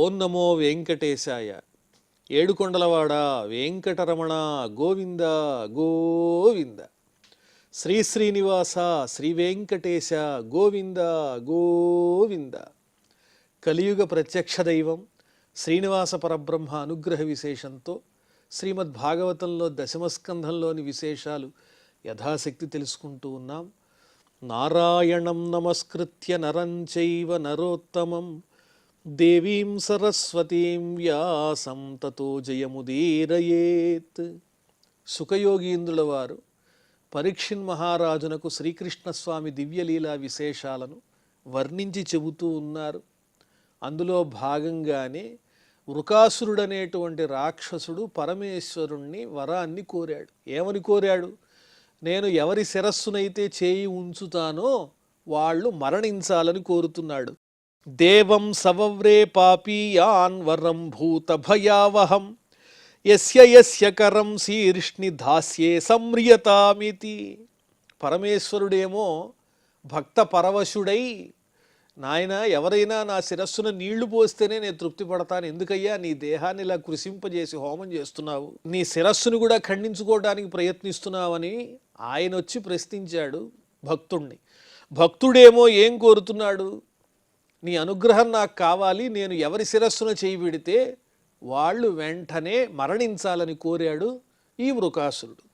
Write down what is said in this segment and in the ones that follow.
ఓం నమో వెంకటేశాయ. ఏడుకొండలవాడ వెంకటరమణ గోవింద గోవింద. శ్రీ శ్రీనివాస శ్రీ వెంకటేశ గోవింద గోవింద. కలియుగ ప్రత్యక్ష దైవం శ్రీనివాస పరబ్రహ్మ అనుగ్రహ విశేషంతో శ్రీమద్భాగవతంలో దశమస్కంధంలోని విశేషాలు యథాశక్తి తెలుసుకుంటూ ఉన్నాం. నారాయణం నమస్కృత్య నరం చైవ నరోత్తమం దేవీం సరస్వతీం వ్యాసం తతో జయముదీరయేత్. సుఖయోగీంద్రుల వారు పరీక్షిన్ మహారాజునకు శ్రీకృష్ణస్వామి దివ్యలీలా విశేషాలను వర్ణించి చెబుతూ ఉన్నారు. అందులో భాగంగానే వృకాసురుడనేటువంటి రాక్షసుడు పరమేశ్వరుణ్ణి వరాన్ని కోరాడు. ఏమని కోరాడు? నేను ఎవరి శిరస్సునైతే చేయి ఉంచుతానో వాళ్ళు మరణించాలని కోరుతున్నాడు. దేవం సవవ్రే పాపీయాన్ వరం భూత భయావహం యస్య యస్య కరం శీర్ష్ణి దాస్యే సంమ్రియతామితి. పరమేశ్వరుడేమో భక్త పరవశుడై, నాయన ఎవరైనా నా శిరస్సున నీళ్లు పోస్తేనే నేను తృప్తి పడతాను, ఎందుకయ్యా నీ దేహాన్ని ఇలా కృషింపజేసి హోమం చేస్తున్నావు, నీ శిరస్సును కూడా ఖండించుకోవడానికి ప్రయత్నిస్తున్నావని ఆయన వచ్చి ప్రశ్నించాడు భక్తుణ్ణి. భక్తుడేమో ఏం కోరుతున్నాడు? నీ అనుగ్రహం నాకు కావాలి, నేను ఎవరి శిరస్సున చేయి పెడితే వాళ్ళు వెంటనే మరణించాలని కోరాడు ఈ వృకాసురుడు.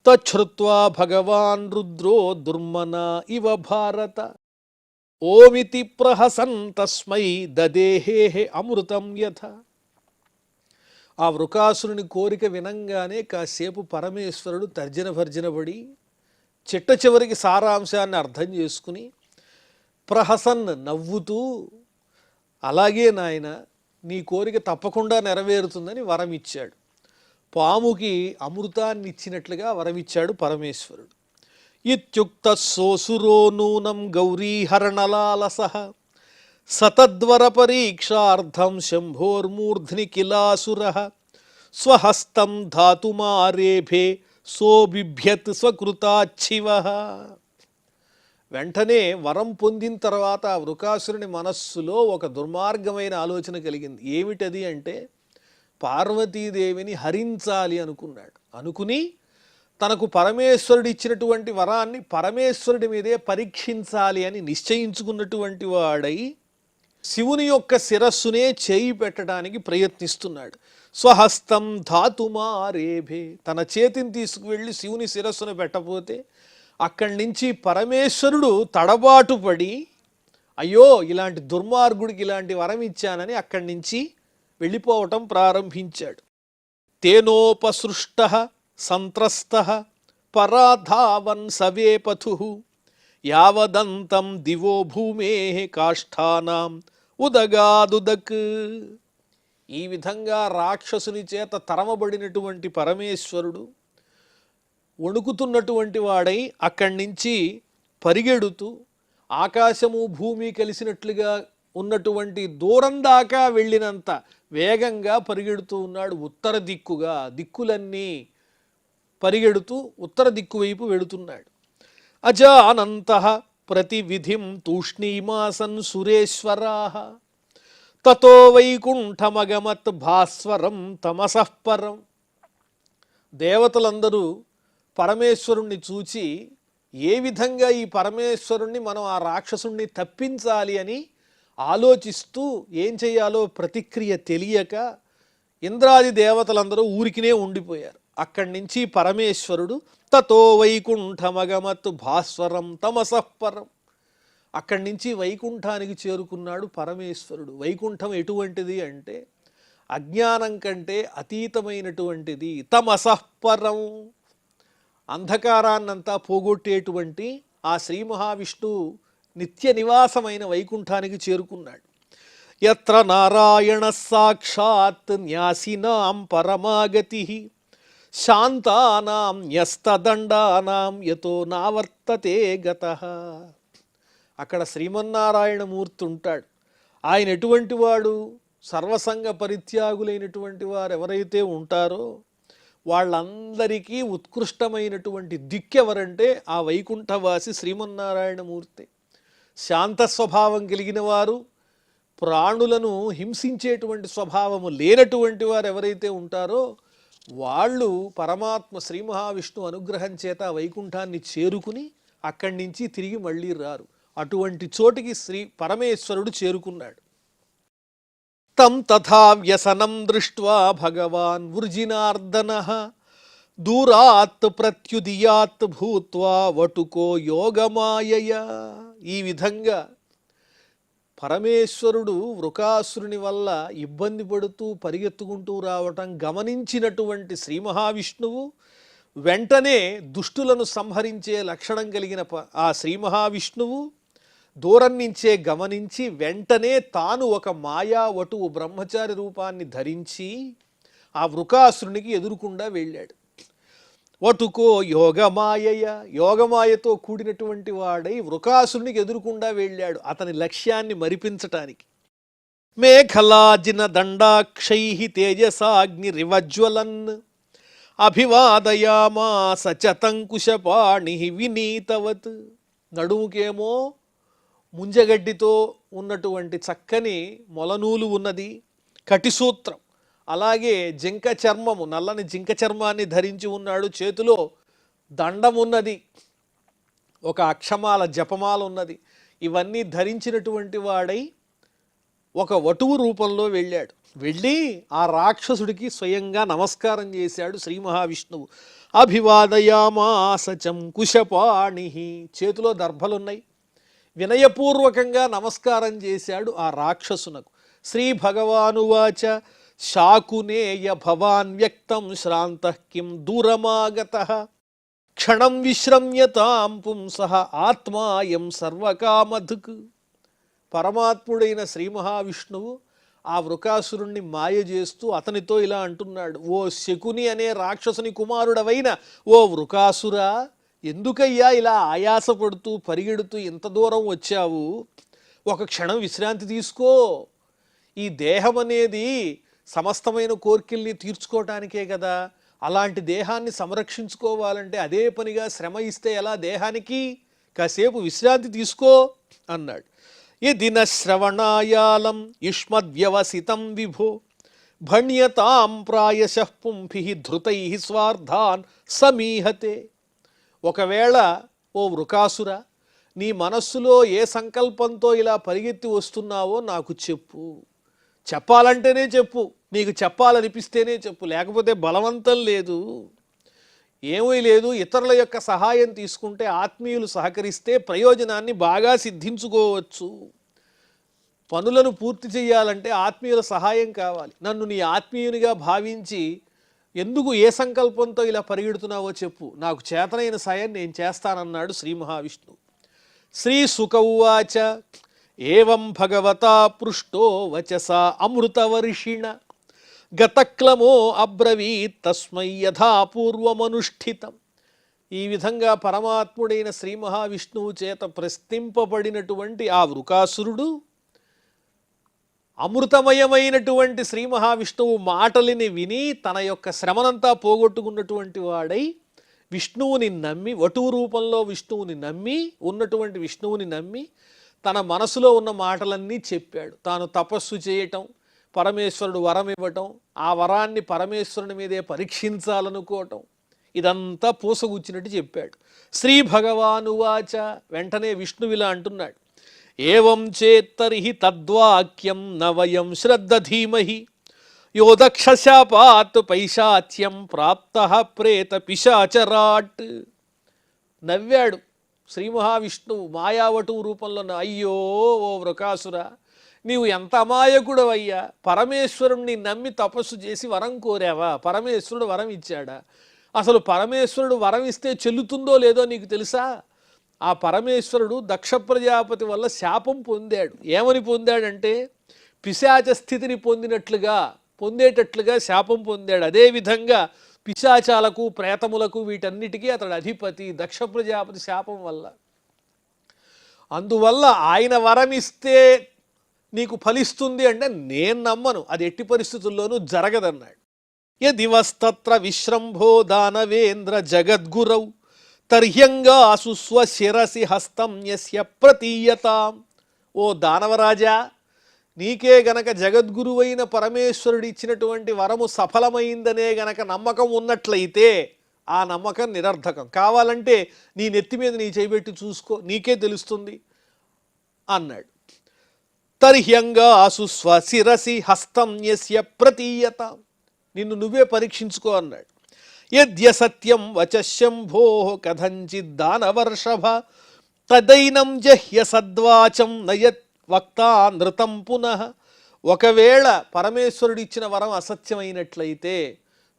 తచ్ఛ్రుత్వా భగవాన్ రుద్రో దుర్మన ఇవ భారత ఓమితి ప్రహసన్ తస్మై దదేహే అమృతం యథ. ఆ వృకాసురుని కోరిక వినంగానే కాసేపు పరమేశ్వరుడు తర్జన భర్జనపడి చిట్ట చివరికి సారాంశాన్ని అర్థం చేసుకుని ప్రహసన్ నవ్వుతూ, అలాగే నాయన నీ కోరిక తప్పకుండా నెరవేరుతుందని వరం ఇచ్చాడు. పాముకి అమృతాన్ని ఇచ్చినట్లుగా వరమిచ్చాడు పరమేశ్వరుడు. ఇత్యుక్త సోసురో నూనం గౌరీహరణలాలసః సతద్వర పరీక్షార్థం శంభోర్మూర్ధ్ని కిలాసురః స్వహస్తం ధాతుమారేభే సోబిభ్యత్ స్వకృతాచ్చివః. వెంటనే వరం పొందిన తర్వాత ఆ వృకాసురుని మనస్సులో ఒక దుర్మార్గమైన ఆలోచన కలిగింది. ఏమిటది అంటే, పార్వతీదేవిని హరించాలి అనుకున్నాడు. అనుకుని తనకు పరమేశ్వరుడు ఇచ్చినటువంటి వరాన్ని పరమేశ్వరుడి మీదే పరీక్షించాలి అని నిశ్చయించుకున్నటువంటి వాడై శివుని యొక్క శిరస్సునే చేయి పెట్టడానికి ప్రయత్నిస్తున్నాడు. స్వహస్తం ధాతుమారేభే, తన చేతిని తీసుకువెళ్ళి శివుని శిరస్సును పెట్టపోతే అక్కడి నుంచి పరమేశ్వరుడు తడబాటు పడి, అయ్యో ఇలాంటి దుర్మార్గుడికి ఇలాంటి వరం ఇచ్చానని అక్కడి నుంచి వెళ్ళిపోవటం ప్రారంభించాడు. తేనోపసృష్టః సంత్రస్తః పరాధావన్ సవేపథుః యావదంతం దివో భూమేః కాష్ఠానాం ఉదగాదుదక్. ఈ విధంగా రాక్షసుని చేత తరమబడినటువంటి పరమేశ్వరుడు వణుకుతున్నటువంటి వాడై అక్కడి నుంచి పరిగెడుతూ ఆకాశము భూమి కలిసినట్లుగా ఉన్నటువంటి దూరం దాకా వెళ్ళినంత వేగంగా పరిగెడుతూ ఉన్నాడు. ఉత్తర దిక్కుగా, దిక్కులన్నీ పరిగెడుతూ ఉత్తర దిక్కు వైపు వెళుతున్నాడు. అజానంతః ప్రతివిధిం తూష్ణీమాసన్ సురేశ్వరాః తతో వైకుంఠమగమత్ భాస్వరం తమసః పరం. దేవతలందరూ పరమేశ్వరుణ్ణి చూచి ఏ విధంగా ఈ పరమేశ్వరుణ్ణి మనం ఆ రాక్షసుణ్ణి తప్పించాలి అని ఆలోచిస్తూ ఏం చేయాలో ప్రతిక్రియ తెలియక ఇంద్రాది దేవతలందరూ ఊరికినే ఉండిపోయారు. అక్కడి నుంచి పరమేశ్వరుడు తతో వైకుంఠమగమత్ భాస్వరం తమసః పరం, అక్కడి నుంచి వైకుంఠానికి చేరుకున్నాడు పరమేశ్వరుడు. వైకుంఠం ఎటువంటిది అంటే అజ్ఞానం కంటే అతీతమైనటువంటిది. తమసః పరం, అంధకారాన్నంతా పోగొట్టేటువంటి ఆ శ్రీ మహావిష్ణువు నిత్య నివాసమైన వైకుంఠానికి చేరుకున్నాడు. యత్ర నారాయణ సాక్షాత్ న్యాసినాం పరమాగతి శాంతానాం న్యస్తదండానాం యతో నావర్తతే గతః. అక్కడ శ్రీమన్నారాయణమూర్తి ఉంటాడు. ఆయన ఎటువంటి వాడు? సర్వసంగ పరిత్యాగులైనటువంటి వారు ఎవరైతే ఉంటారో వాళ్ళందరికీ ఉత్కృష్టమైనటువంటి దిక్కెవరంటే ఆ వైకుంఠవాసి శ్రీమన్నారాయణమూర్తి. శాంత స్వభావం కలిగిన వారు, ప్రాణులను హింసించేటువంటి స్వభావము లేనటువంటి వారు ఎవరైతే ఉంటారో వాళ్ళు పరమాత్మ శ్రీ మహావిష్ణువు అనుగ్రహం చేత వైకుంఠాన్ని చేరుకుని అక్కడి నుంచి తిరిగి మళ్ళీ రారు. అటువంటి చోటికి శ్రీ పరమేశ్వరుడు చేరుకున్నాడు. తం తథా వ్యసనం దృష్ట్వా భగవాన్ వృజినార్దనః దూరాత్ ప్రత్యుదియాత్ భూత్వా వటుకో యోగమాయయా. ఈ విధంగా పరమేశ్వరుడు వృకాసురుని వల్ల ఇబ్బంది పడుతూ పరిగెత్తుకుంటూ రావటం గమనించినటువంటి శ్రీ మహావిష్ణువు వెంటనే దుష్టులను సంహరించే లక్షణం కలిగిన ఆ శ్రీ మహావిష్ణువు దూరం నుంచే గమనించి వెంటనే తాను ఒక మాయా వటువు బ్రహ్మచారి రూపాన్ని ధరించి ఆ వృకాసురునికి ఎదురుకుండా వెళ్ళాడు. వటుకో యోగమాయయ, యోగమాయతో కూడినటువంటి వాడై వృకాసురునికి ఎదురుకుండా వెళ్ళాడు అతని లక్ష్యాన్ని మరిపించటానికి. మేఖలాజిన దండాక్షై తేజసాగ్నిరివజ్వలన్ అభివాదయామాస చతంకుశపాణి వినీతవత్. నడుముకేమో ముంజగడ్డితో ఉన్నటువంటి చక్కని మొలనూలు ఉన్నది, కటిసూత్రం, అలాగే జింక చర్మము, నల్లని జింక చర్మాన్ని ధరించి ఉన్నాడు, చేతిలో దండం ఉన్నది, ఒక అక్షమాల జపమాల ఉన్నది. ఇవన్నీ ధరించినటువంటి వాడై ఒక వటువు రూపంలో వెళ్ళాడు. వెళ్ళి ఆ రాక్షసుడికి స్వయంగా నమస్కారం చేశాడు శ్రీ మహావిష్ణువు. అభివాదయామాసచం కుశపాణి, చేతిలో దర్భలున్నాయి, వినయపూర్వకంగా నమస్కారం చేశాడు ఆ రాక్షసునకు. శ్రీ భగవానువాచ శాకునేయ భవాన్ వ్యక్తం శ్రాంతః కిం దూరమాగతః క్షణం విశ్రమ్యతాం పుంసః ఆత్మాయం సర్వకామధుక్. పరమాత్ముడైన శ్రీ మహావిష్ణువు ఆ వృకాసురుణ్ణి మాయ చేస్తూ అతనితో ఇలా అంటున్నాడు. ఓ శకుని అనే రాక్షసుని కుమారుడవైన ఓ వృకాసురా, ఎందుకయ్యా ఇలా ఆయాసపడుతూ పరిగెడుతూ ఇంత దూరం వచ్చావు? ఒక క్షణం విశ్రాంతి తీసుకో. ఈ దేహం అనేది సమస్తమైన కోర్కెల్ని తీర్చుకోవటానికే కదా. అలాంటి దేహాన్ని సంరక్షించుకోవాలంటే అదే పనిగా శ్రమ ఇస్తే ఎలా దేహానికి? కాసేపు విశ్రాంతి తీసుకో అన్నాడు. యదిన శ్రవణాయాలం యుష్మద్వ్యవసితం విభో భణ్యతాం ప్రాయశః పుంభిః ధృతైః స్వార్థాన్ సమీహతే. ఒకవేళ ఓ వృకాసుర, నీ మనస్సులో ఏ సంకల్పంతో ఇలా పరిగెత్తి వస్తున్నావో నాకు చెప్పు. చెప్పాలంటేనే చెప్పు, నీకు చెప్పాలనిపిస్తేనే చెప్పు, లేకపోతే బలవంతం లేదు, ఏమీ లేదు. ఇతరుల యొక్క సహాయం తీసుకుంటే, ఆత్మీయులు సహకరిస్తే ప్రయోజనాన్ని బాగా సిద్ధించుకోవచ్చు. పనులను పూర్తి చేయాలంటే ఆత్మీయుల సహాయం కావాలి. నన్ను నీ ఆత్మీయునిగా భావించి ఎందుకు ఏ సంకల్పంతో ఇలా పరిగెడుతున్నావో చెప్పు, నాకు చేతనైన సాయం నేను చేస్తానన్నాడు శ్రీ మహావిష్ణువు. శ్రీ శుక ఉవాచ ఏవం భగవతా పృష్టో వచసా అమృతవర్షిణ గతక్లమో అబ్రవీత్ తస్మై యథా పూర్వమనుష్ఠితం. ఈ విధంగా పరమాత్ముడైన శ్రీ మహావిష్ణువు చేత ప్రశ్నింపబడినటువంటి ఆ వృకాసురుడు అమృతమయమైనటువంటి శ్రీ మహావిష్ణువు మాటలిని విని తన యొక్క శ్రమనంతా పోగొట్టుకున్నటువంటి వాడై విష్ణువుని నమ్మి, వటువు రూపంలో విష్ణువుని నమ్మి, ఉన్నటువంటి విష్ణువుని నమ్మి తన మనసులో ఉన్న మాటలన్నీ చెప్పాడు. తాను తపస్సు చేయటం, పరమేశ్వరుడు వరం ఇవ్వటం, ఆ వరాన్ని పరమేశ్వరుని మీదే పరీక్షించాలనుకోవటం, ఇదంతా పూసగుచ్చినట్టు చెప్పాడు. శ్రీ భగవానువాచ, వెంటనే విష్ణువిలా అంటున్నాడు. ఏవం చేత్తర్హి తద్వాక్యం నవయం శ్రద్ధ ధీమహి యోదక్షశాపాత్ పైశాచ్యం ప్రాప్తః ప్రేత పిశాచరాట్. నవ్వాడు శ్రీ మహావిష్ణువు మాయావటువు రూపంలో. అయ్యో ఓ వృకాసుర, నీవు ఎంత అమాయకుడవయ్యా! పరమేశ్వరుణ్ణి నమ్మి తపస్సు చేసి వరం కోరావా? పరమేశ్వరుడు వరం ఇచ్చాడా? అసలు పరమేశ్వరుడు వరం ఇస్తే చెల్లుతుందో లేదో నీకు తెలుసా? ఆ పరమేశ్వరుడు దక్ష ప్రజాపతి వల్ల శాపం పొందాడు. ఏమని పొందాడంటే పిశాచ స్థితిని పొందేటట్లుగా శాపం పొందాడు. అదేవిధంగా పిశాచాలకు, ప్రేతములకు, వీటన్నిటికీ అతడు అధిపతి దక్ష ప్రజాపతి శాపం వల్ల. అందువల్ల ఆయన వరం ఇస్తే నీకు ఫలిస్తుంది అంటే నేను నమ్మను, అది ఎట్టి పరిస్థితుల్లోనూ జరగదన్నాడు. యదివస్తత్ర విశ్రంభో దానవేంద్ర జగద్గురౌ తర్హ్యంగాసు స్వశిరసి హస్తం యస్య ప్రతీయతాం. ఓ దానవరాజా, నీకే గనక జగద్గురువైన పరమేశ్వరుడు ఇచ్చినటువంటి వరము సఫలమైందనే గనక నమ్మకం ఉన్నట్లయితే ఆ నమ్మకం నిరర్థకం. కావాలంటే నీ నెత్తి మీద నీ చేయబెట్టి చూసుకో, నీకే తెలుస్తుంది అన్నాడు. తర్హ్యంగాసు స్వశిరసి హస్తం యస్య ప్రతీయత, నిన్ను నువ్వే పరీక్షించుకో అన్నాడు. యద్య సత్యం వచశంభో కథంచిద్ దానవర్షభ తదైనం జహ్య సద్వాచం నయత్ వక్తా నృతం పునః. ఒకవేళ పరమేశ్వరుడు ఇచ్చిన వరం అసత్యమైనట్లయితే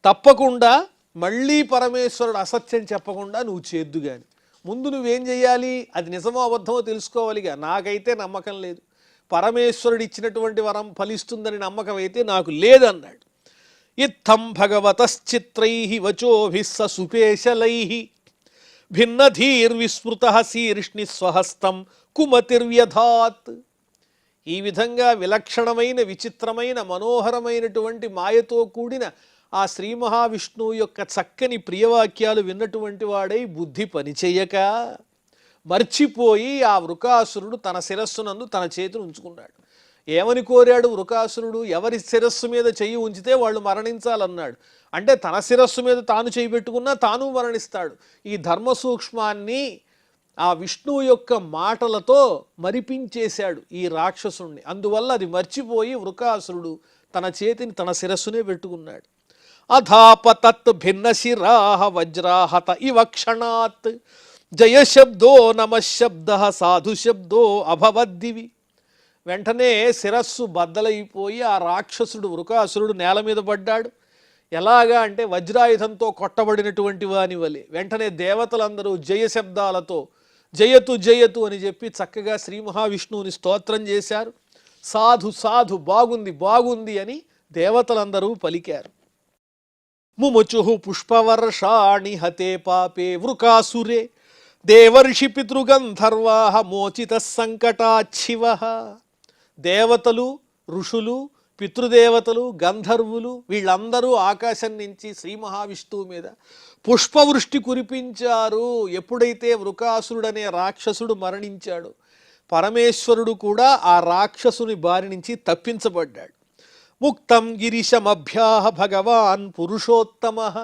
తప్పకుండా మళ్ళీ పరమేశ్వరుడు అసత్యం చెప్పకుండా నువ్వు చేద్దు. కానీ ముందు నువ్వేం చేయాలి, అది నిజమో అబద్ధమో తెలుసుకోవాలిగా. నాకైతే నమ్మకం లేదు, పరమేశ్వరుడు ఇచ్చినటువంటి వరం ఫలిస్తుందని నమ్మకం అయితే నాకు లేదన్నాడు. ఇత్థం భగవతశ్చిత్రై వచోభిః స సుపేశలైః భిన్నధీర్విస్మృతః శీర్ష్ణి స్వహస్తం కుమతిర్వ్యధాత్. ఈ విధంగా విలక్షణమైన విచిత్రమైన మనోహరమైనటువంటి మాయతో కూడిన ఆ శ్రీ మహావిష్ణువు యొక్క చక్కని ప్రియవాక్యాలు విన్నటువంటి వాడై బుద్ధి పనిచేయక మర్చిపోయి ఆ వృకాసురుడు తన శిరస్సునందు తన చేతిని ఉంచుకున్నాడు. ఏమని కోరాడు వృకాసురుడు? ఎవరి శిరస్సు మీద చెయ్యి ఉంచితే వాళ్ళు మరణించాలన్నాడు. అంటే తన శిరస్సు మీద తాను చేయి పెట్టుకున్నా తాను మరణిస్తాడు. ఈ ధర్మ సూక్ష్మాన్ని ఆ విష్ణువు యొక్క మాటలతో మరిపించేశాడు ఈ రాక్షసుణ్ణి. అందువల్ల అది మర్చిపోయి వృకాసురుడు తన చేతిని తన శిరస్సునే పెట్టుకున్నాడు. అధాపతత్ భిన్నశిరాహ వజ్రాహత ఇవ క్షణాత్ జయశబ్దో నమశబ్ద సాధుశబ్దో అభవద్దివి. వెంటనే శిరస్సు బద్దలైపోయి ఆ రాక్షసుడు వృకాసురుడు నేల మీద పడ్డాడు. ఎలాగా అంటే వజ్రాయుధంతో కొట్టబడినటువంటి వాని వలె. వెంటనే దేవతలందరూ జయశబ్దాలతో జయతు జయతు అని చెప్పి చక్కగా శ్రీ మహావిష్ణువుని స్తోత్రం చేశారు. సాధు సాధు, బాగుంది బాగుంది అని దేవతలందరూ పలికారు. ముముచుః పుష్పవర్షాణి హతే పాపే వృకాసురే దేవర్షి పితృగంధర్వాః మోచితః సంకటాచ్చివః. దేవతలు, ఋషులు, పితృదేవతలు, గంధర్వులు వీళ్ళందరూ ఆకాశం నుంచి శ్రీ మహావిష్ణువు మీద పుష్పవృష్టి కురిపించారు. ఎప్పుడైతే వృకాసురుడనే రాక్షసుడు మరణించాడు, పరమేశ్వరుడు కూడా ఆ రాక్షసుని బారి నుంచి తప్పించబడ్డాడు. ముక్తం గిరిశమభ్యాహ భగవాన్ పురుషోత్తమః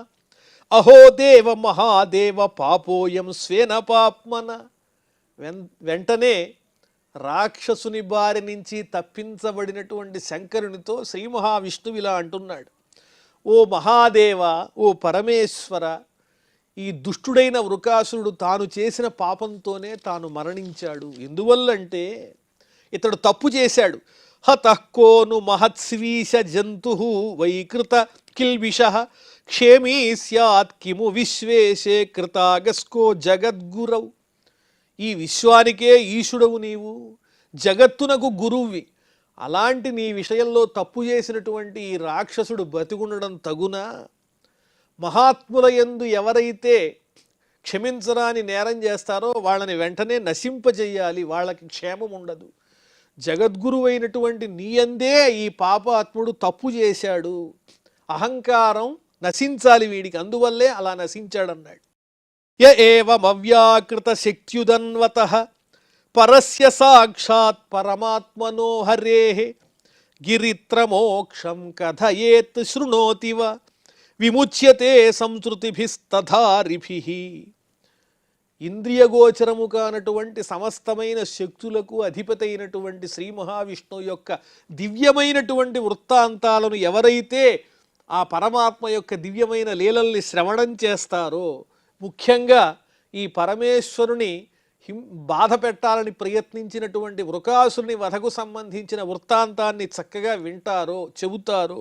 అహో దేవ మహాదేవ పాపోయం స్వేన పాప్మన. వెంటనే రాక్షసుని బారి నుంచి తప్పించబడినటువంటి శంకరునితో శ్రీ మహావిష్ణువు ఇలా అంటున్నాడు. ఓ మహాదేవ, ఓ పరమేశ్వర, ఈ దుష్టుడైన వృకాసురుడు తాను చేసిన పాపంతోనే తాను మరణించాడు. ఎందువల్లంటే ఇతడు తప్పు చేశాడు. హతః కోను మహత్స్వీశ జంతు వైకృత కిల్బిషః క్షేమీ స్యాత్ కిము విశ్వేశే కృతాగస్కో జగద్గురౌ. ఈ విశ్వానికే ఈశుడవు నీవు, జగత్తునకు గురువువి. అలాంటి నీ విషయంలో తప్పు చేసినటువంటి ఈ రాక్షసుడు బతికుండడం తగునా? మహాత్ముల యందు ఎవరైతే క్షమించరాని నేరం చేస్తారో వాళ్ళని వెంటనే నశింపజేయాలి, వాళ్ళకి క్షేమం ఉండదు. జగద్గురువైనటువంటి నీయందే ఈ పాపాత్ముడు తప్పు చేశాడు. అహంకారం నశించాలి వీడికి, అందువల్లే అలా నశించాడన్నాడు. య ఏవమవ్యాకృత శక్త్యుదన్వతః పరస్య సాక్షాత్ పరమాత్మనో హరేః గిరిత్రమోక్షం కథయేత్ శృణోతివ విముచ్యతే సంసృతిభిస్తథారిభిః. ఇంద్రియగోచరము కానటువంటి సమస్తమైన శక్తులకు అధిపతి అయినటువంటి శ్రీ మహావిష్ణువు యొక్క దివ్యమైనటువంటి వృత్తాంతాలను ఎవరైతే ఆ పరమాత్మ యొక్క దివ్యమైన లీలల్ని శ్రవణం చేస్తారో, ముఖ్యంగా ఈ పరమేశ్వరుని బాధ పెట్టాలని ప్రయత్నించినటువంటి వృకాసుని వధకు సంబంధించిన వృత్తాంతాన్ని చక్కగా వింటారో, చెబుతారో,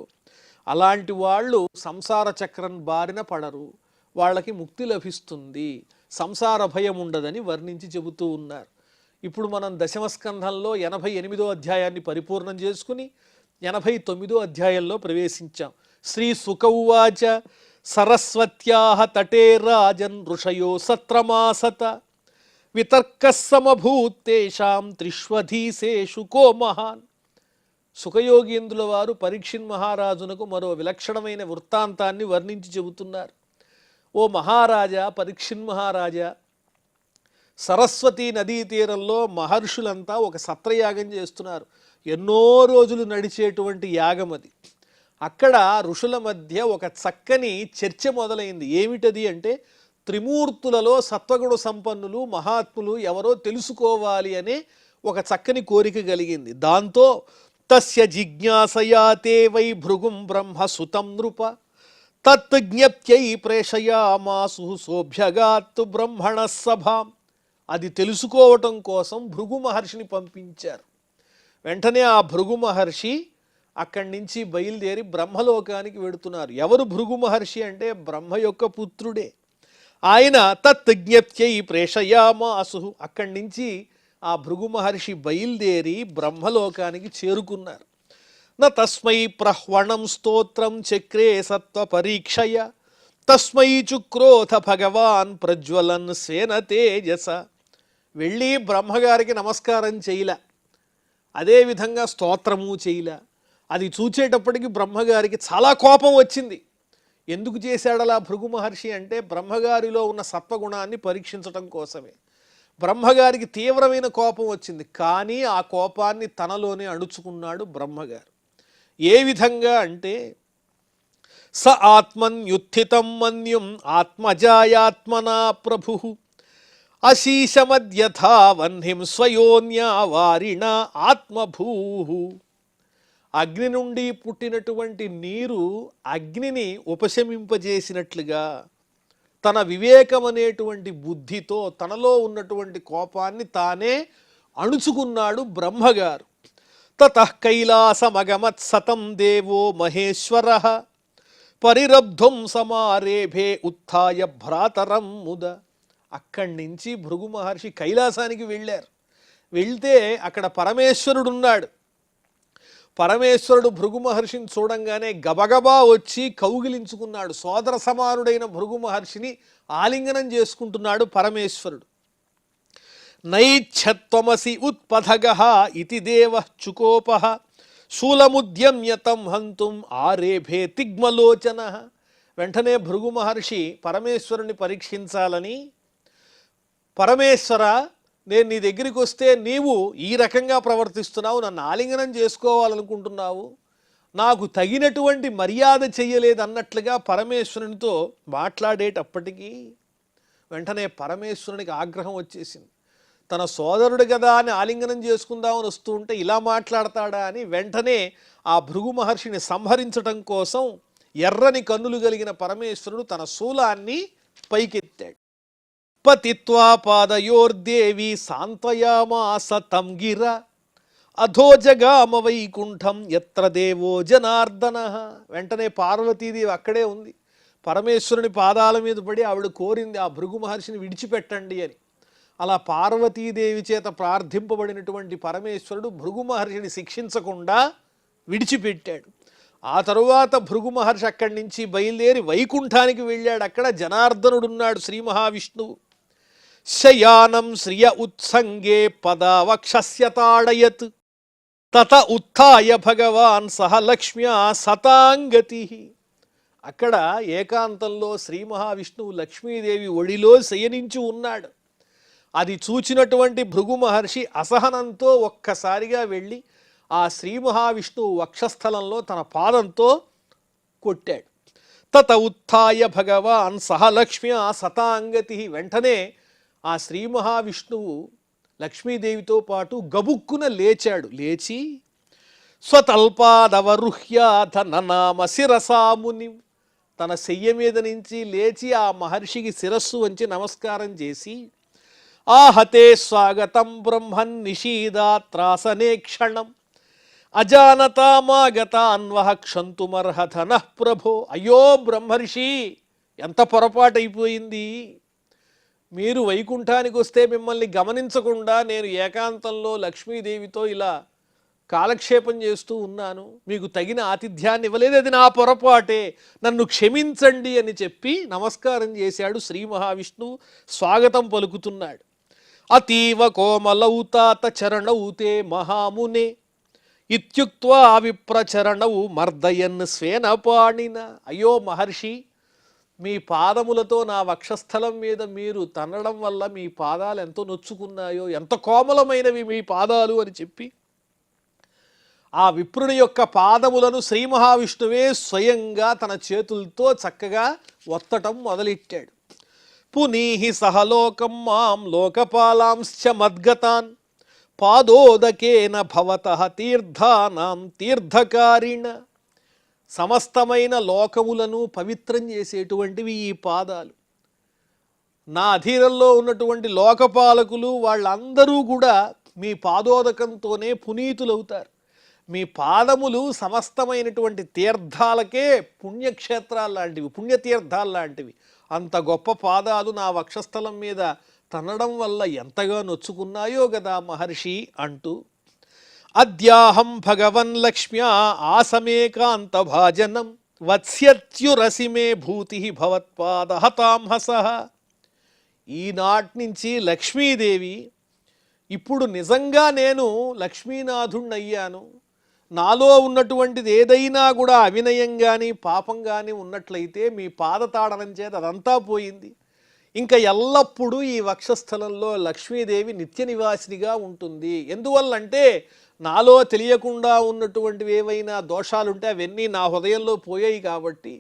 అలాంటి వాళ్ళు సంసార చక్రం బారిన పడరు, వాళ్ళకి ముక్తి లభిస్తుంది, సంసార భయం ఉండదని వర్ణించి చెబుతూ ఉన్నారు. ఇప్పుడు మనం దశమస్కంధంలో 88వ అధ్యాయాన్ని పరిపూర్ణం చేసుకుని 89వ అధ్యాయంలో ప్రవేశించాం. శ్రీ సుక ఉవాచ సరస్వత్యాః తటే రాజన్ ఋషయో సత్రమాసత వితర్కః సమభూత్తేషాం త్రిష్వధీశేషు కో మహాన్. సుఖయోగీంద్రుల వారు పరీక్షిన్ మహారాజునకు మరో విలక్షణమైన వృత్తాంతాన్ని వర్ణించి చెబుతున్నారు. ఓ మహారాజా, పరీక్షిన్ మహారాజా, సరస్వతీ నదీ తీరంలో మహర్షులంతా ఒక సత్రయాగం చేస్తున్నారు. ఎన్నో రోజులు నడిచేటువంటి యాగం అది. అక్కడ ఋషుల మధ్య ఒక చక్కని చర్చ మొదలైంది. ఏమిటది అంటే, త్రిమూర్తులలో సత్వగుణ సంపన్నులు మహాత్ములు ఎవరో తెలుసుకోవాలి అనే ఒక చక్కని కోరిక కలిగింది. దాంతో తస్య జిజ్ఞాసయా తే వై భృగుం బ్రహ్మ సుతం నృప తత్ జ్ఞప్త్యై ప్రేషయామాసు సోభ్యగాత్ బ్రహ్మణ సభాం. అది తెలుసుకోవటం కోసం భృగు మహర్షిని పంపించారు. వెంటనే ఆ భృగు మహర్షి అక్కడి నుంచి బయలుదేరి బ్రహ్మలోకానికి వెడుతున్నారు. ఎవరు భృగు మహర్షి అంటే బ్రహ్మ యొక్క పుత్రుడే. ఆయన తత్ జ్ఞప్త్యై ప్రేషయామాసు, అక్కడి నుంచి ఆ భృగు మహర్షి బయలుదేరి బ్రహ్మలోకానికి చేరుకున్నారు. న తస్మై ప్రహ్వణం స్తోత్రం చక్రే సత్వ పరీక్షయ తస్మై చుక్రోథ భగవాన్ ప్రజ్వలన్ స్వేన తేజస. వెళ్ళి బ్రహ్మగారికి నమస్కారం చేయలే, అదేవిధంగా స్తోత్రము చేయలే. అది చూచేటప్పటికి బ్రహ్మగారికి చాలా కోపం వచ్చింది. ఎందుకు చేశాడలా భృగు మహర్షి అంటే, బ్రహ్మగారిలో ఉన్న సత్వగుణాన్ని పరీక్షించటం కోసమే. బ్రహ్మగారికి తీవ్రమైన కోపం వచ్చింది, కానీ ఆ కోపాన్ని తనలోనే అణుచుకున్నాడు బ్రహ్మగారు. ఏ విధంగా అంటే, స ఆత్మన్యుత్థితం మన్యుం ఆత్మజాయాత్మనా ప్రభు అశీషమద్యథా వహ్నిం స్వయోన్యా వారిణ ఆత్మభూ. అగ్ని నుండి పుట్టినటువంటి నీరు అగ్నిని ఉపశమింపజేసినట్లుగా తన వివేకం అనేటువంటి బుద్ధితో తనలో ఉన్నటువంటి కోపాన్ని తానే అణుచుకున్నాడు బ్రహ్మగారు. తతః కైలాసమగమత్ సతం దేవో మహేశ్వరః పరిరబ్ధం సమారేభే ఉత్థాయ భ్రాతరం ముద. అక్కడి నుంచి భృగు మహర్షి కైలాసానికి వెళ్ళారు. వెళ్తే అక్కడ పరమేశ్వరుడు ఉన్నాడు. పరమేశ్వరుడు భృగు మహర్షిని చూడంగానే గబగబా వచ్చి కౌగిలించుకున్నాడు. సోదర సమానుడైన భృగు మహర్షిని ఆలింగనం చేసుకుంటున్నాడు పరమేశ్వరుడు. నైచ్ఛత్వమసి ఉత్పథగః ఇతి దేవః చుకోపః శూలముద్యమ్యతం హంతుం ఆరేభే తిగ్మలోచనః. వెంటనే భృగు మహర్షి పరమేశ్వరుని పరీక్షించాలని, పరమేశ్వర, నేను నీ దగ్గరికి వస్తే నీవు ఈ రకంగా ప్రవర్తిస్తున్నావు, నన్ను ఆలింగనం చేసుకోవాలనుకుంటున్నావు, నాకు తగినటువంటి మర్యాద చెయ్యలేదన్నట్లుగా పరమేశ్వరునితో మాట్లాడేటప్పటికీ వెంటనే పరమేశ్వరునికి ఆగ్రహం వచ్చేసింది. తన సోదరుడు కదా అని ఆలింగనం చేసుకుందామని వస్తూ ఉంటే ఇలా మాట్లాడతాడా అని వెంటనే ఆ భృగు మహర్షిని సంహరించటం కోసం ఎర్రని కన్నులు కలిగిన పరమేశ్వరుడు తన శూలాన్ని పైకెత్తాడు. పతిత్వా పాదయోర్దేవి సాంత్వయామాస తం గిర అధో జగామ వైకుంఠం యత్ర దేవో జనార్దన. వెంటనే పార్వతీదేవి అక్కడే ఉంది. పరమేశ్వరుని పాదాల మీద పడి ఆవిడ కోరింది, ఆ భృగు మహర్షిని విడిచిపెట్టండి అని. అలా పార్వతీదేవి చేత ప్రార్థింపబడినటువంటి పరమేశ్వరుడు భృగు మహర్షిని శిక్షించకుండా విడిచిపెట్టాడు. ఆ తరువాత భృగు మహర్షి అక్కడి నుంచి బయలుదేరి వైకుంఠానికి వెళ్ళాడు. అక్కడ జనార్దనుడున్నాడు, శ్రీ మహావిష్ణువు. శయానం శ్రియ ఉత్సంగే పదావక్షస్య తాడయత్ తత ఉత్థాయ భగవాన్ సహ లక్ష్మ్యా సతాంగతి. అక్కడ ఏకాంతంలో శ్రీ మహావిష్ణువు లక్ష్మీదేవి ఒడిలో శయనించి ఉన్నాడు. అది చూచినటువంటి భృగు మహర్షి అసహనంతో ఒక్కసారిగా వెళ్ళి ఆ శ్రీ మహావిష్ణువు వక్షస్థలంలో తన పాదంతో కొట్టాడు. తత ఉత్థాయ భగవాన్ సహ లక్ష్మ్యా సతాంగతి. వెంటనే ఆ శ్రీ మహావిష్ణువు లక్ష్మీదేవితో పాటు గబుక్కున లేచాడు. లేచి స్వతల్పాదవరుహ్యాథ ననామ శిరసాముని, తన శయ్య మీద నుంచి లేచి ఆ మహర్షికి శిరస్సు వంచి నమస్కారం చేసి, ఆహతే స్వాగతం బ్రహ్మన్ నిషీదాత్రాసనే క్షణం అజానతామాగతాన్వహ క్షంతుమర్హతనః ప్రభో. అయ్యో బ్రహ్మర్షి, ఎంత పొరపాటైపోయింది. మీరు వైకుంఠానికి వస్తే మిమ్మల్ని గమనించకుండా నేను ఏకాంతంలో లక్ష్మీదేవితో ఇలా కాలక్షేపం చేస్తూ ఉన్నాను, మీకు తగిన ఆతిథ్యాన్ని ఇవ్వలేదు, అది నా పొరపాటే, నన్ను క్షమించండి అని చెప్పి నమస్కారం చేశాడు శ్రీ మహావిష్ణువు. స్వాగతం పలుకుతున్నాడు. అతీవ కోమలౌతాత చరణౌతే మహామునే ఇత్యుక్త్వా విప్రచరణౌ మర్దయన్ స్వేన పాణిన. అయ్యో మహర్షి, మీ పాదములతో నా వక్షస్థలం మీద మీరు తన్నడం వల్ల మీ పాదాలు ఎంతో నొచ్చుకున్నాయో, ఎంత కోమలమైనవి మీ పాదాలు అని చెప్పి ఆ విప్రుని యొక్క పాదములను శ్రీ మహావిష్ణువే స్వయంగా తన చేతులతో చక్కగా ఒత్తటం మొదలెట్టాడు. పునీహి సహలోకం మాం లోకపాలాంశ్చ మద్గతాన్ పాదోదకేన భవతః తీర్థానాం తీర్థకారిణ. సమస్తమైన లోకములను పవిత్రం చేసేటువంటివి ఈ పాదాలు. నా అధీనంలో ఉన్నటువంటి లోకపాలకులు వాళ్ళందరూ కూడా మీ పాదోదకంతోనే పునీతులవుతారు. మీ పాదములు సమస్తమైనటువంటి తీర్థాలకే పుణ్యక్షేత్రాలు లాంటివి, పుణ్యతీర్థాలు లాంటివి. అంత గొప్ప పాదాలు నా వక్షస్థలం మీద తన్నడం వల్ల ఎంతగా నొచ్చుకున్నాయో కదా మహర్షి అంటూ, అద్యాహం భగవన్ లక్ష్మ్యా ఆసమేకాంత భాజనం వత్స్యత్యురసిమే భూతి భవత్పాదహతాంహస. ఈనాటి నుంచి లక్ష్మీదేవి, ఇప్పుడు నిజంగా నేను లక్ష్మీనాథుణ్ణయ్యాను. నాలో ఉన్నటువంటిది ఏదైనా కూడా అవినయం కానీ పాపం కానీ ఉన్నట్లయితే మీ పాదతాడనం చేత అదంతా పోయింది. ఇంకా ఎల్లప్పుడూ ఈ వక్షస్థలంలో లక్ష్మీదేవి నిత్య నివాసినిగా ఉంటుంది. ఎందువల్లంటే నాలో తెలియకుండా ఉన్నటువంటివి ఏవైనా దోషాలుంటే అవన్నీ నా హృదయంలో పోయాయి కాబట్టి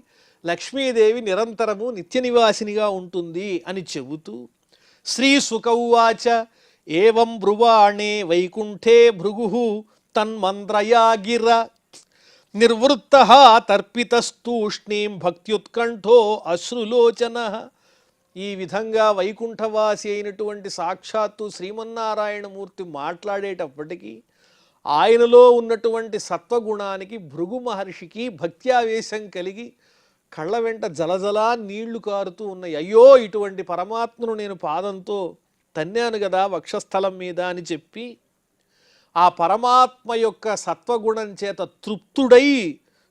లక్ష్మీదేవి నిరంతరము నిత్య నివాసినిగా ఉంటుంది అని చెబుతూ, శ్రీ సుకౌవాచ ఏవం బ్రువాణే వైకుంఠే భృగు తన్మంత్రయా గిర నిర్వృత్తః తర్పితస్తూష్ణీం భక్త్యుత్కంఠో అశ్రులోచన. ఈ విధంగా వైకుంఠవాసి అయినటువంటి సాక్షాత్తు శ్రీమన్నారాయణమూర్తి మాట్లాడేటప్పటికీ ఆయనలో ఉన్నటువంటి సత్వగుణానికి భృగు మహర్షికి భక్త్యావేశం కలిగి కళ్ళ వెంట జలజలా నీళ్లు కారుతూ ఉన్నాయి. అయ్యో, ఇటువంటి పరమాత్మను నేను పాదంతో తన్నాను కదా వక్షస్థలం మీద అని చెప్పి ఆ పరమాత్మ యొక్క సత్వగుణం చేత తృప్తుడై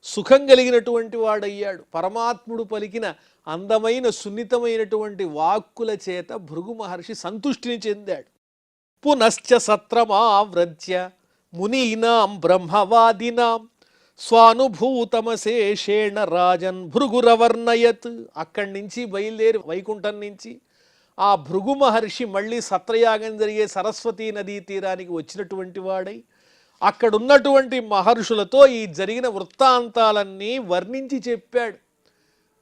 సుఖం కలిగినటువంటి వాడయ్యాడు. పరమాత్ముడు పలికిన అందమైన సున్నితమైనటువంటి వాక్కుల చేత భృగు మహర్షి సంతుష్టిని చెందాడు. పునశ్చ సత్రమావ్రజ్య మునీనాం బ్రహ్మవాదినాం స్వానుభూతమశేషేణ రాజన్ భృగురవర్ణయత్. అక్కడి నుంచి బయలుదేరి వైకుంఠం నుంచి ఆ భృగు మహర్షి మళ్ళీ సత్రయాగం జరిగే సరస్వతీ నదీ తీరానికి వచ్చినటువంటి వాడై అక్కడున్నటువంటి మహర్షులతో ఈ జరిగిన వృత్తాంతాలన్నీ వర్ణించి చెప్పాడు.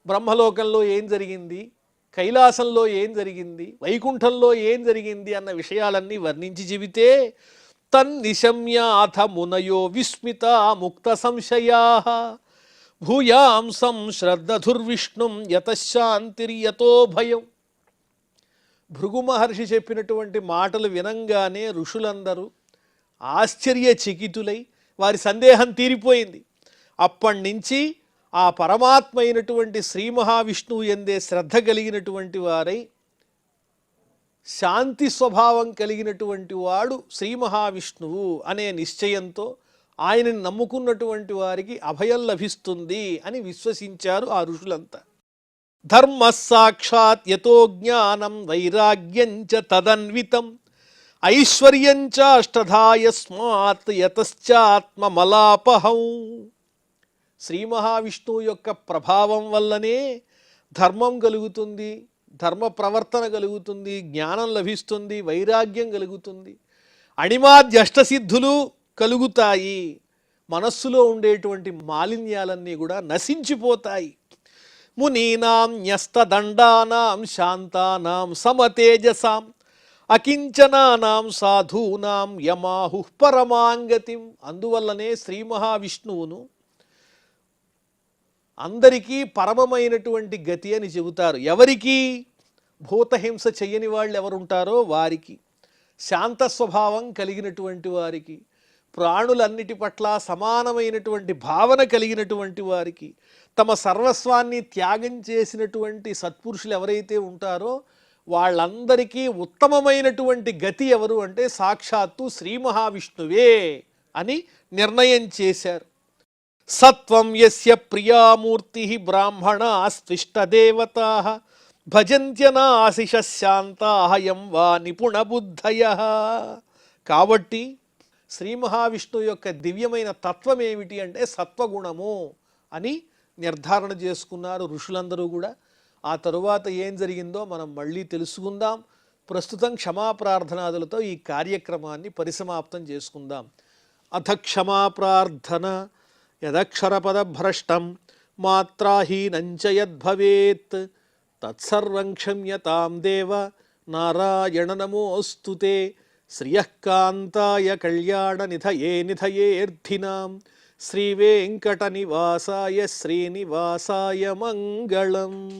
బ్రహ్మలోకంలో ఏం జరిగింది, కైలాసంలో ఏం జరిగింది, వైకుంఠంలో ఏం జరిగింది అన్న విషయాలన్నీ వర్ణించి చెబితే, తన్నిశమ్యాథ మునయో విస్మిత ముక్త సంశయా భూయాంసం శ్రద్ధధుర్విష్ణుం యతశాంతిర్యతో భయం. భృగు మహర్షి చెప్పినటువంటి మాటలు వినంగానే ఋషులందరూ ఆశ్చర్యచకితులై వారి సందేహం తీరిపోయింది. అప్పటి నుంచి ఆ పరమాత్మ అయినటువంటి శ్రీ మహావిష్ణువు ఎందే శ్రద్ధ కలిగినటువంటి వారై శాంతి స్వభావం కలిగినటువంటి వాడు శ్రీ మహావిష్ణువు అనే నిశ్చయంతో ఆయనని నమ్ముకున్నటువంటి వారికి అభయం లభిస్తుంది అని విశ్వసించారు ఆ ఋషులంతా. ధర్మ సాక్షాత్ యతో జ్ఞానం వైరాగ్యంచ తదన్వితం ఐశ్వర్యంచాష్టధాయస్మాత్ యతశ్చాత్మమలాపహం. శ్రీ మహావిష్ణువు యొక్క ప్రభావం వల్లనే ధర్మం కలుగుతుంది, ధర్మ ప్రవర్తన కలుగుతుంది, జ్ఞానం లభిస్తుంది, వైరాగ్యం కలుగుతుంది, అణిమాద్యష్టసిద్ధులు కలుగుతాయి, మనస్సులో ఉండేటువంటి మాలిన్యాలన్నీ కూడా నశించిపోతాయి. మునీనాం న్యస్తదండానాం శాంతానాం సమతేజసాం అకించనానాం సాధూనాం యమాహు పరమాంగతిం. అందువల్లనే శ్రీ మహావిష్ణువును అందరికీ పరమమైనటువంటి గతి అని చెబుతారు. ఎవరికి? భూతహింస చెయ్యని వాళ్ళు ఎవరుంటారో వారికి, శాంత స్వభావం కలిగినటువంటి వారికి, ప్రాణులన్నిటి పట్ల సమానమైనటువంటి భావన కలిగినటువంటి వారికి, తమ సర్వస్వాన్ని త్యాగం చేసినటువంటి సత్పురుషులు ఎవరైతే ఉంటారో వాళ్ళందరికీ ఉత్తమమైనటువంటి గతి ఎవరు అంటే సాక్షాత్తు శ్రీ మహావిష్ణువే అని నిర్ణయం చేశారు. సత్వం యస్య ప్రియామూర్తి బ్రాహ్మణా స్విష్టదేవతా భజంత్యనాశిష శాంతాః యం వా నిపుణ బుద్ధయః. కాబట్టి శ్రీ మహావిష్ణువు యొక్క దివ్యమైన తత్వం ఏమిటి అంటే సత్వగుణము అని నిర్ధారణ చేసుకున్నారు ఋషులందరూ కూడా. ఆ తరువాత ఏం జరిగిందో మనం మళ్ళీ తెలుసుకుందాం. ప్రస్తుతం క్షమాప్రార్థనాదులతో ఈ కార్యక్రమాన్ని పరిసమాప్తం చేసుకుందాం. అథ క్షమా ప్రార్థన యదక్షరపదభ్రష్టం మాత్రాహీనం చ యద్భవేత్ తత్సర్వం క్షమ్యతాం దేవ నారాయణ నమోస్తుతే. శ్రియఃకాంతాయ కళ్యాణనిధయే నిధయేర్థినాం శ్రీవేంకటనివాసాయ శ్రీనివాసాయ మంగళం.